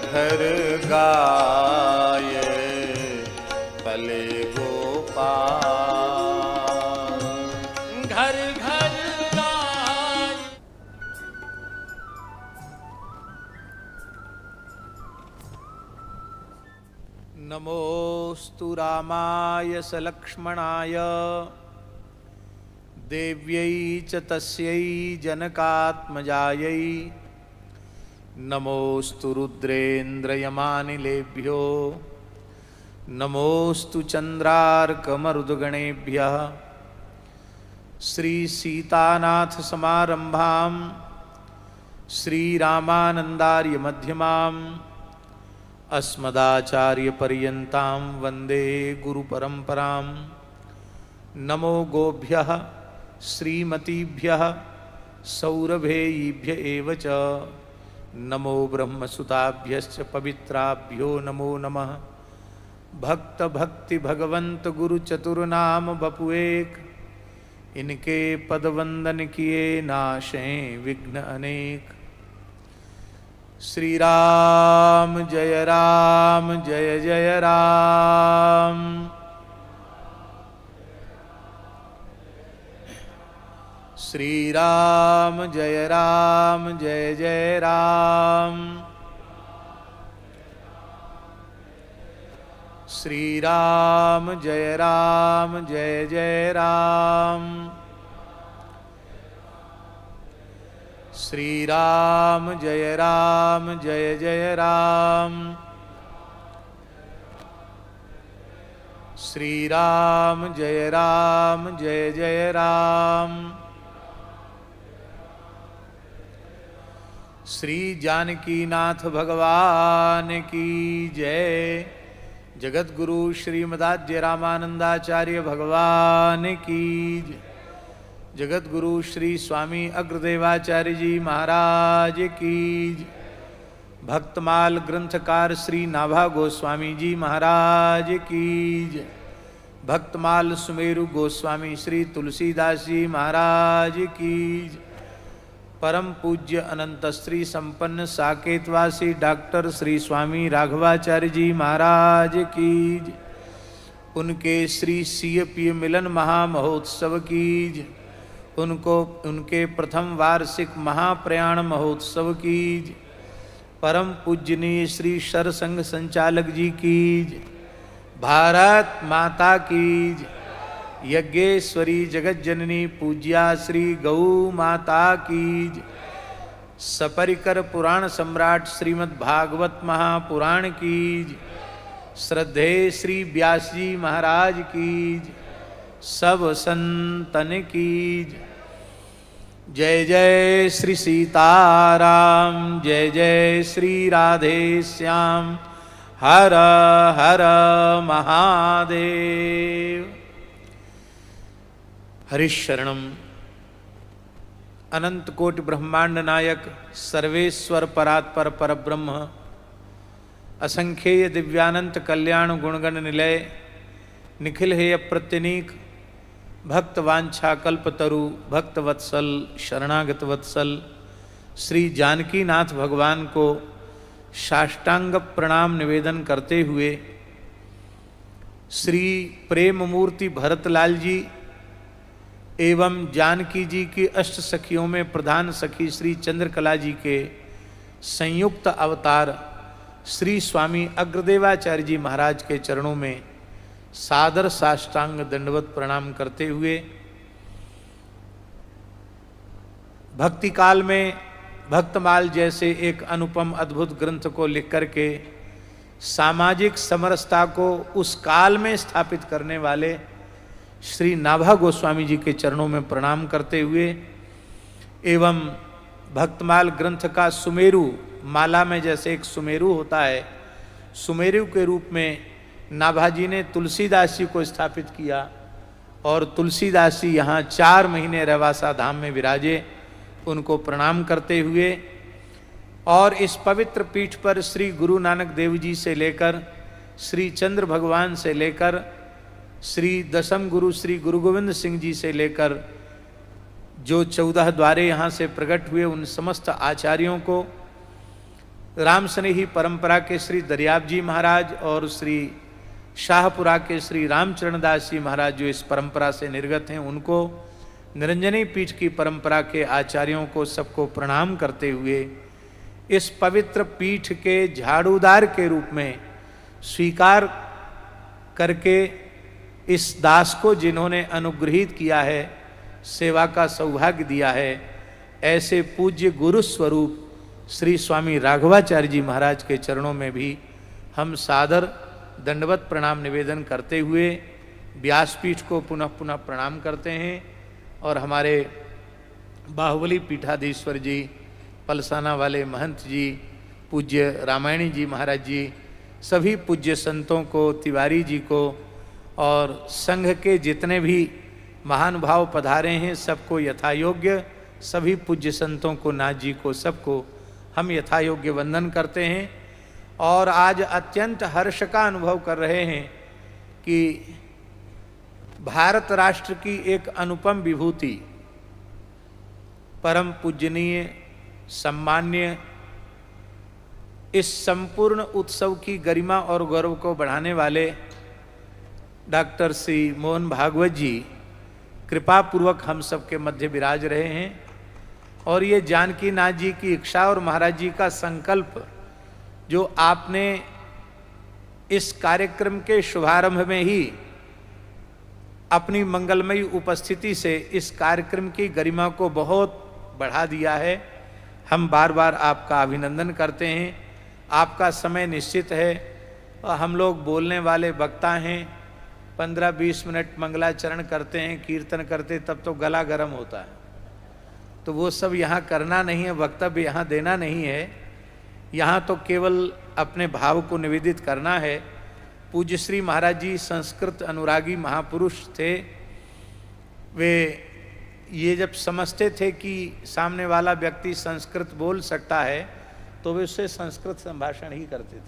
घर गाये कले गोपाल। घर घर गाय। नमोस्तु रामाय सलक्ष्मणाय देव्यै च तस्यै जनकात्मजायै। नमोस्तु रुद्रेन्द्रयमानिलेभ्यो नमोस्तु चन्द्रार्कमरुद्गणेभ्यः। श्रीसीतानाथसमारम्भां श्रीरामानन्दार्यमध्यमाम् अस्मदाचार्यपर्यन्तां वन्दे गुरुपरम्परां। नमो गोभ्यः श्रीमतीभ्यः सौरभेयीभ्य एव च। नमो ब्रह्मसुताभ्यश्च पवित्राभ्यो नमो नमः। भक्त भक्ति भगवंत गुरु चतुर्नाम बपुएक, इनके पदवंदन किए नाशें विघ्न अनेक। श्री राम जय जय राम। श्री राम जय जय राम। श्री राम जय जय राम। श्री राम जय जय राम। श्री राम जय जय राम। श्री जानकीनाथ भगवान की जय। जगत गुरु श्रीमदाद्य रामानंदाचार्य भगवान की जय। जगत गुरु श्री स्वामी अग्रदेवाचार्य जी महाराज की जय। भक्तमाल ग्रंथकार श्री नाभा गोस्वामी जी महाराज की जय। भक्तमाल सुमेरु गोस्वामी श्री तुलसीदास जी महाराज की जय। परम पूज्य अनंत श्री संपन्न साकेतवासी डॉक्टर श्री स्वामी राघवाचार्य जी महाराज की जय। उनके श्री सीयपीय मिलन महामहोत्सव की जय। उनके प्रथम वार्षिक महाप्रयाण महोत्सव की जय। परम पूजनीय श्री सरसंघ संचालक जी की जय। भारत माता की जय। यज्ञेश्वरी जगत जननी पूज्या श्री गौ माता की जय। सपरिकर पुराण सम्राट श्रीमद् भागवत महापुराण की जय। श्रद्धेय श्री व्यास जी महाराज की जय। सब संतन की जय। जय जय श्री सीताराम जय जय श्री राधे श्याम। हर हर महादेव। हरिशरणम। अनंत कोटि ब्रह्मांड नायक सर्वेश्वर परात्पर परब्रह्म असंख्येय दिव्यानंत कल्याण गुणगण निलय निखिल हेय प्रत्यनीक भक्त वांछा कल्पतरु भक्त वत्सल शरणागत वत्सल श्री जानकीनाथ भगवान को साष्टांग प्रणाम निवेदन करते हुए श्री प्रेम मूर्ति भरतलाल जी एवं जानकी जी की अष्ट सखियों में प्रधान सखी श्री चंद्रकला जी के संयुक्त अवतार श्री स्वामी अग्रदेवाचार्य जी महाराज के चरणों में सादर साष्टांग दंडवत प्रणाम करते हुए भक्ति काल में भक्तमाल जैसे एक अनुपम अद्भुत ग्रंथ को लिख करके सामाजिक समरसता को उस काल में स्थापित करने वाले श्री नाभा गोस्वामी जी के चरणों में प्रणाम करते हुए एवं भक्तमाल ग्रंथ का सुमेरु माला में जैसे एक सुमेरु होता है, सुमेरु के रूप में नाभाजी ने तुलसीदास जी को स्थापित किया और तुलसीदास जी यहाँ 4 महीने रहवासा धाम में विराजे। उनको प्रणाम करते हुए और इस पवित्र पीठ पर श्री गुरु नानक देव जी से लेकर श्री चंद्र भगवान से लेकर श्री दशम गुरु श्री गुरु गोविंद सिंह जी से लेकर जो 14 द्वारे यहाँ से प्रकट हुए उन समस्त आचार्यों को राम स्नेही परंपरा के श्री दरियाब जी महाराज और श्री शाहपुरा के श्री रामचरण दास जी महाराज जो इस परंपरा से निर्गत हैं, उनको, निरंजनी पीठ की परंपरा के आचार्यों को सबको प्रणाम करते हुए इस पवित्र पीठ के झाड़ूदार के रूप में स्वीकार करके इस दास को जिन्होंने अनुग्रहित किया है, सेवा का सौभाग्य दिया है, ऐसे पूज्य गुरु स्वरूप श्री स्वामी राघवाचार्य जी महाराज के चरणों में भी हम सादर दंडवत प्रणाम निवेदन करते हुए व्यासपीठ को पुनः पुनः प्रणाम करते हैं और हमारे बाहुबली पीठाधीश्वर जी, पलसाना वाले महंत जी, पूज्य रामायणी जी महाराज जी, सभी पूज्य संतों को, तिवारी जी को और संघ के जितने भी महानुभाव पधारे हैं सबको यथायोग्य, सभी पूज्य संतों को, नाथ जी को, सबको हम यथायोग्य वंदन करते हैं। और आज अत्यंत हर्ष का अनुभव कर रहे हैं कि भारत राष्ट्र की एक अनुपम विभूति, परम पूजनीय, सम्मान्य, इस संपूर्ण उत्सव की गरिमा और गौरव को बढ़ाने वाले डॉक्टर श्री मोहन भागवत जी कृपा पूर्वक हम सबके मध्य विराज रहे हैं। और ये जानकी नाथ जी की इच्छा और महाराज जी का संकल्प जो आपने इस कार्यक्रम के शुभारंभ में ही अपनी मंगलमयी उपस्थिति से इस कार्यक्रम की गरिमा को बहुत बढ़ा दिया है, हम बार बार आपका अभिनंदन करते हैं। आपका समय निश्चित है और हम लोग बोलने वाले वक्ता हैं, 15-20 मिनट मंगलाचरण करते हैं, कीर्तन करते, तब तो गला गर्म होता है। तो वो सब यहाँ करना नहीं है, वक्तव्य यहाँ देना नहीं है, यहाँ तो केवल अपने भाव को निवेदित करना है। पूज्य श्री महाराज जी संस्कृत अनुरागी महापुरुष थे। वे ये जब समझते थे कि सामने वाला व्यक्ति संस्कृत बोल सकता है तो वे उससे संस्कृत संभाषण ही करते थे।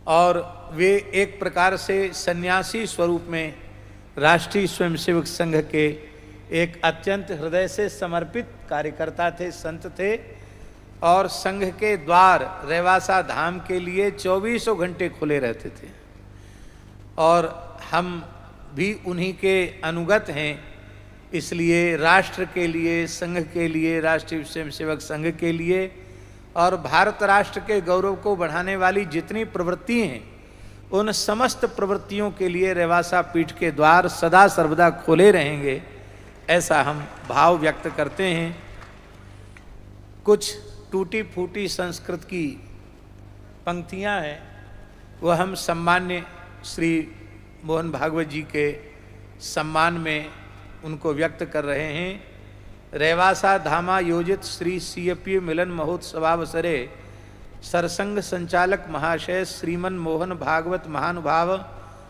और वे एक प्रकार से सन्यासी स्वरूप में राष्ट्रीय स्वयंसेवक संघ के एक अत्यंत हृदय से समर्पित कार्यकर्ता थे, संत थे। और संघ के द्वार रेवासा धाम के लिए 24 घंटे खुले रहते थे और हम भी उन्हीं के अनुगत हैं। इसलिए राष्ट्र के लिए, संघ के लिए, राष्ट्रीय स्वयंसेवक संघ के लिए और भारत राष्ट्र के गौरव को बढ़ाने वाली जितनी प्रवृत्ति हैं, उन समस्त प्रवृत्तियों के लिए रेवासा पीठ के द्वार सदा सर्वदा खोले रहेंगे, ऐसा हम भाव व्यक्त करते हैं। कुछ टूटी फूटी संस्कृत की पंक्तियां हैं, वह हम सम्मान्य श्री मोहन भागवत जी के सम्मान में उनको व्यक्त कर रहे हैं। रेवासा धामा योजित श्री सीएपी मिलन महोत्सवावसरे सरसंघ संचालक महाशय श्रीमन मोहन भागवत महानुभाव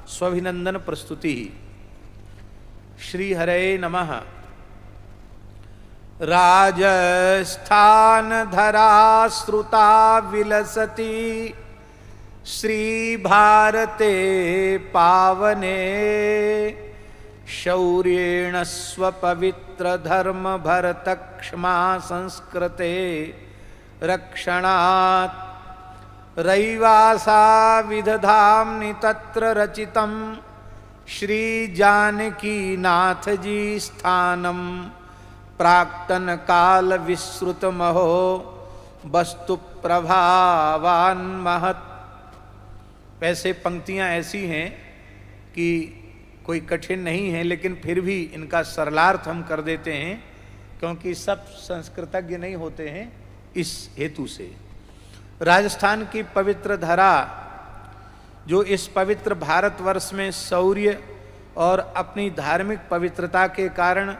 स्वाभिनंदन प्रस्तुति। श्री हरे नमः। राजस्थान धरा श्रुता विलसती श्री भारते पावने शौर्येण स्वपवित्र धर्म भरत क्षमा संस्कृते रक्षणात् रैवासा विदधाम्नि तत्र रचितं श्री जानकी नाथ जी स्थानम प्राक्तन काल विश्रुत महो वस्तु प्रभावान महत्। वैसे पंक्तियां ऐसी हैं कि कोई कठिन नहीं है, लेकिन फिर भी इनका सरलार्थ हम कर देते हैं क्योंकि सब संस्कृतज्ञ नहीं होते हैं, इस हेतु से। राजस्थान की पवित्र धरा जो इस पवित्र भारतवर्ष में शौर्य और अपनी धार्मिक पवित्रता के कारण,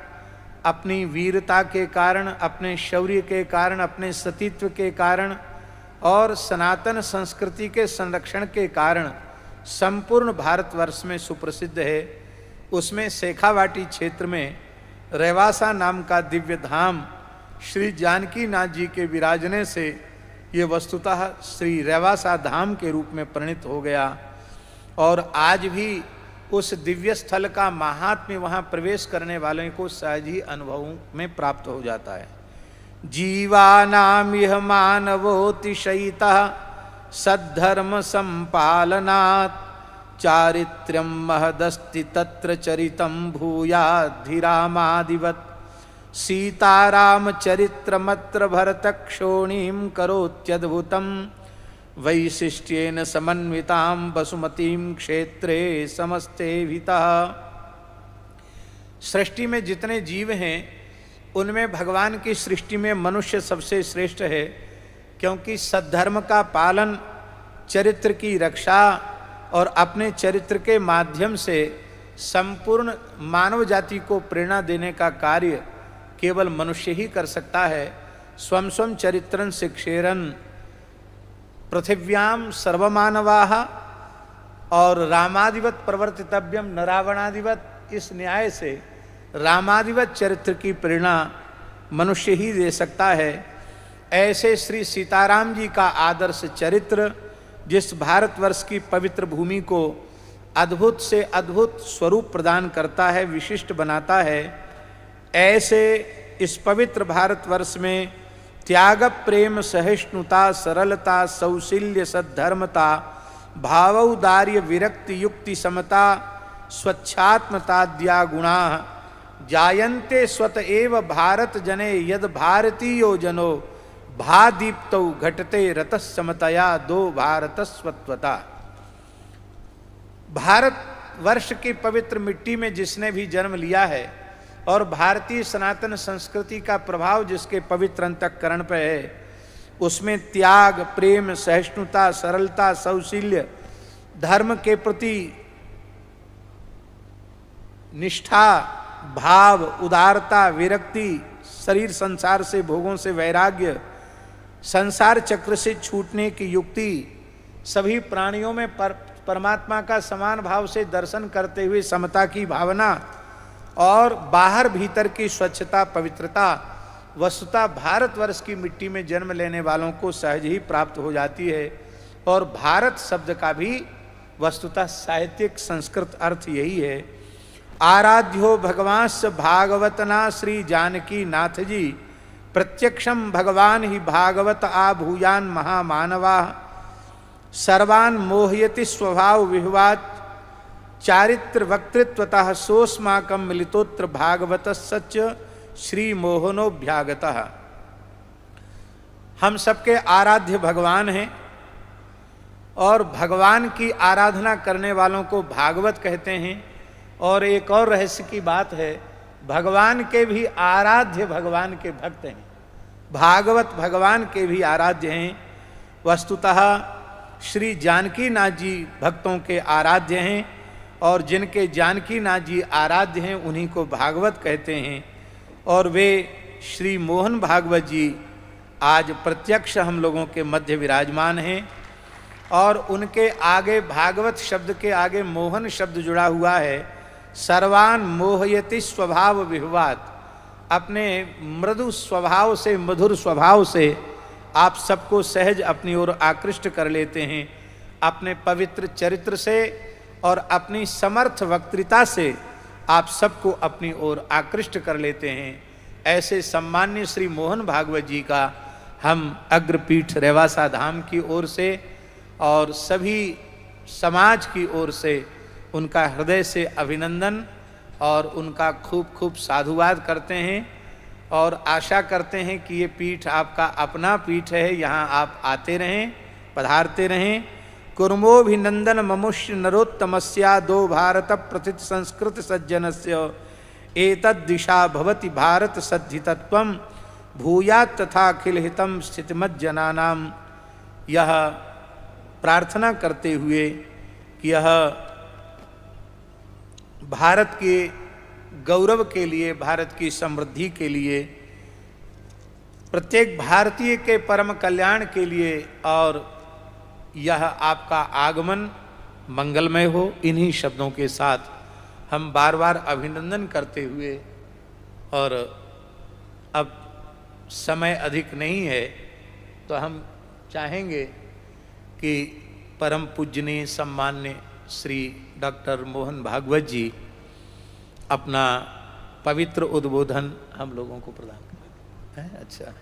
अपनी वीरता के कारण, अपने शौर्य के कारण, अपने सतीत्व के कारण और सनातन संस्कृति के संरक्षण के कारण संपूर्ण भारतवर्ष में सुप्रसिद्ध है। उसमें शेखावाटी क्षेत्र में रेवासा नाम का दिव्य धाम श्री जानकी नाथ जी के विराजने से ये वस्तुतः श्री रेवासा धाम के रूप में परिणित हो गया। और आज भी उस दिव्य स्थल का महात्म्य वहाँ प्रवेश करने वालों को सहज ही अनुभवों में प्राप्त हो जाता है। जीवानामिह मानवोतिशयितः सद्धर्म संपालनात् चारित्र्यं महदस्ति तत्र चरितं भूयाद्धीरामादिवत् सीताराम चरित्रमत्र भरतक्षोणीं करोत्यद्भुतं वैशिष्ट्येन समन्वितां वसुमतीं क्षेत्रे समस्ते वितः। सृष्टि में जितने जीव हैं उनमें भगवान की सृष्टि में मनुष्य सबसे श्रेष्ठ है, क्योंकि सद्धर्म का पालन, चरित्र की रक्षा और अपने चरित्र के माध्यम से संपूर्ण मानव जाति को प्रेरणा देने का कार्य केवल मनुष्य ही कर सकता है। स्वम स्वम चरित्रं शिक्षेरन् पृथिव्याम सर्वमानवाः और रामादिवत प्रवर्तितव्यम न रावणादिवत। इस न्याय से रामादिवत चरित्र की प्रेरणा मनुष्य ही दे सकता है। ऐसे श्री सीताराम जी का आदर्श चरित्र जिस भारतवर्ष की पवित्र भूमि को अद्भुत से अद्भुत स्वरूप प्रदान करता है, विशिष्ट बनाता है, ऐसे इस पवित्र भारतवर्ष में त्याग, प्रेम, सहिष्णुता, सरलता, सौशील्य, सद्धर्मता, भावौदार्य, विरक्ति, युक्ति, समता, स्वच्छात्मताद्या गुणा जायन्ते स्वत एव भारत जने यद भारतीयो जनो भादीप्तौ घटते रतः समतया दो भारत स्वत्वता। भारत वर्ष की पवित्र मिट्टी में जिसने भी जन्म लिया है और भारतीय सनातन संस्कृति का प्रभाव जिसके पवित्र अंतःकरण पर है, उसमें त्याग, प्रेम, सहिष्णुता, सरलता, सौशील्य, धर्म के प्रति निष्ठा, भाव, उदारता, विरक्ति, शरीर संसार से, भोगों से वैराग्य, संसार चक्र से छूटने की युक्ति, सभी प्राणियों में परमात्मा का समान भाव से दर्शन करते हुए समता की भावना और बाहर भीतर की स्वच्छता, पवित्रता वस्तुतः भारतवर्ष की मिट्टी में जन्म लेने वालों को सहज ही प्राप्त हो जाती है। और भारत शब्द का भी वस्तुतः साहित्यिक संस्कृत अर्थ यही है। आराध्यो भगवांस भागवतना श्री जानकी नाथ जी प्रत्यक्षम भगवान ही भागवत आभूयान महामानवा सर्वान मोहयति स्वभाव विह्वात चारित्र वक्तृत्वतः सोस्माकं मिलितोत्र भागवत सच्च श्री मोहनोभ्यागतः। हम सबके आराध्य भगवान हैं और भगवान की आराधना करने वालों को भागवत कहते हैं। और एक और रहस्य की बात है, भगवान के भी आराध्य भगवान के भक्त हैं, भागवत भगवान के भी आराध्य हैं। वस्तुतः श्री जानकी नाथ जी भक्तों के आराध्य हैं और जिनके जानकी नाथ जी आराध्य हैं उन्हीं को भागवत कहते हैं। और वे श्री मोहन भागवत जी आज प्रत्यक्ष हम लोगों के मध्य विराजमान हैं और उनके आगे भागवत शब्द के आगे मोहन शब्द जुड़ा हुआ है। सर्वान मोहयति स्वभाव विह्वात, अपने मृदु स्वभाव से, मधुर स्वभाव से आप सबको सहज अपनी ओर आकृष्ट कर लेते हैं। अपने पवित्र चरित्र से और अपनी समर्थ वक्तृता से आप सबको अपनी ओर आकृष्ट कर लेते हैं। ऐसे सम्मान्य श्री मोहन भागवत जी का हम अग्रपीठ रेवासा धाम की ओर से और सभी समाज की ओर से उनका हृदय से अभिनंदन और उनका खूब खूब साधुवाद करते हैं और आशा करते हैं कि ये पीठ आपका अपना पीठ है, यहाँ आप आते रहें, पधारते रहें। कुर्मोभिनंदन ममुष्य नरोत्तमस्या दो भारत प्रथित संस्कृत सज्जनस्य एतद दिशा भवति भारत सद्धितत्वम भूयात् तथा अखिल हितम स्थितिमज्जनानाम। यह प्रार्थना करते हुए कि यह भारत के गौरव के लिए, भारत की समृद्धि के लिए, प्रत्येक भारतीय के परम कल्याण के लिए और यह आपका आगमन मंगलमय हो। इन्हीं शब्दों के साथ हम बार बार अभिनंदन करते हुए, और अब समय अधिक नहीं है तो हम चाहेंगे कि परम पूजनीय सम्मान्य श्री डॉक्टर मोहन भागवत जी अपना पवित्र उद्बोधन हम लोगों को प्रदान करें। अच्छा।